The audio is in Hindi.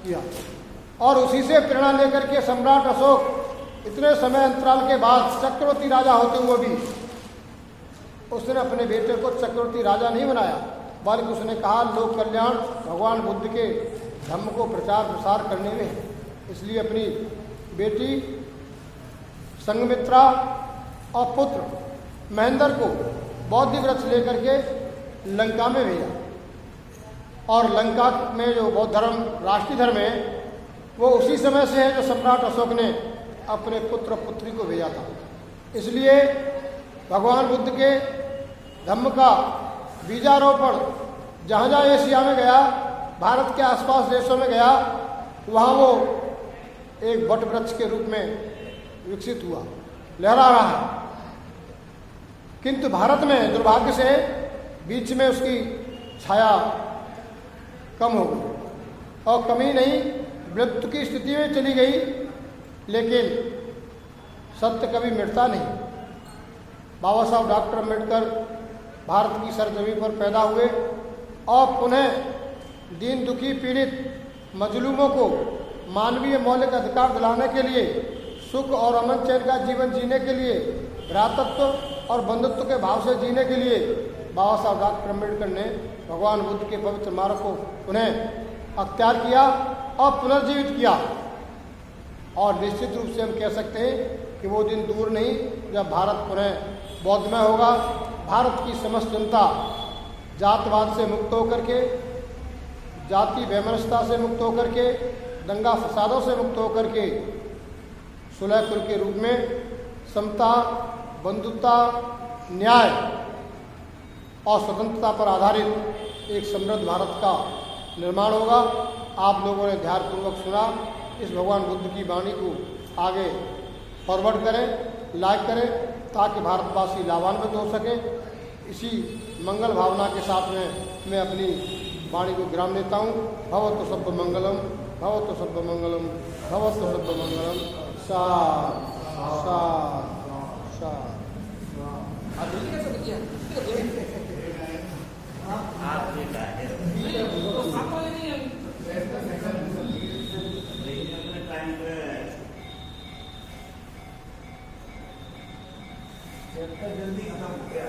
किया। और उसी से प्रेरणा लेकर के सम्राट अशोक इतने समय अंतराल के बाद चक्रवर्ती राजा होते हुए भी उसने अपने बेटे को चक्रवर्ती राजा नहीं बनाया, बल्कि उसने कहा लोक कल्याण भगवान बुद्ध के धम्म को प्रचार प्रसार करने में है। इसलिए अपनी बेटी संघमित्रा और पुत्र महेंद्र को बौद्ध वृक्ष लेकर के लंका में भेजा। और लंका में जो बौद्ध धर्म राष्ट्रीय धर्म है वो उसी समय से है जो सम्राट अशोक ने अपने पुत्र पुत्री को भेजा था। इसलिए भगवान बुद्ध के धम्म का बीजारोपण जहाँ जहाँ एशिया में गया, भारत के आसपास देशों में गया, वहाँ वो एक वट वृक्ष के रूप में विकसित हुआ, लहरा रहा है। किंतु भारत में दुर्भाग्य से बीच में उसकी छाया कम हो गई, और कमी नहीं मृत्यु की स्थिति में चली गई। लेकिन सत्य कभी मिटता नहीं। बाबा साहब डॉक्टर अम्बेडकर भारत की सरजमी पर पैदा हुए और पुनः दीन दुखी पीड़ित मजलूमों को मानवीय मौलिक अधिकार दिलाने के लिए, सुख और अमन चैन का जीवन जीने के लिए, भ्रातृत्व और बंधुत्व के भाव से जीने के लिए बाबा साहब डॉक्टर अम्बेडकर ने भगवान बुद्ध के पवित्र मार्ग को पुनः अख्तियार किया और पुनर्जीवित किया। और निश्चित रूप से हम कह सकते हैं कि वो दिन दूर नहीं जब भारत पुनः बौद्धमय होगा। भारत की समस्त जनता जातवाद से मुक्त होकर के, जाति वैमनस्यता से मुक्त होकर के, दंगा फसादों से मुक्त होकर के सुलहपुर के रूप में समता, बंधुता, न्याय और स्वतंत्रता पर आधारित एक समृद्ध भारत का निर्माण होगा। आप लोगों ने ध्यानपूर्वक सुना। इस भगवान बुद्ध की वाणी को आगे फॉरवर्ड करें, लाइक करें, ताकि भारतवासी लाभान्वित हो सके। इसी मंगल भावना के साथ में मैं अपनी वाणी को विराम देता हूँ। भवतु सब्ब मंगलम, भवतु सब्ब मंगलम, भवतु सब्ब मंगलम। सा सा सा जल्दी खत्म हो गया।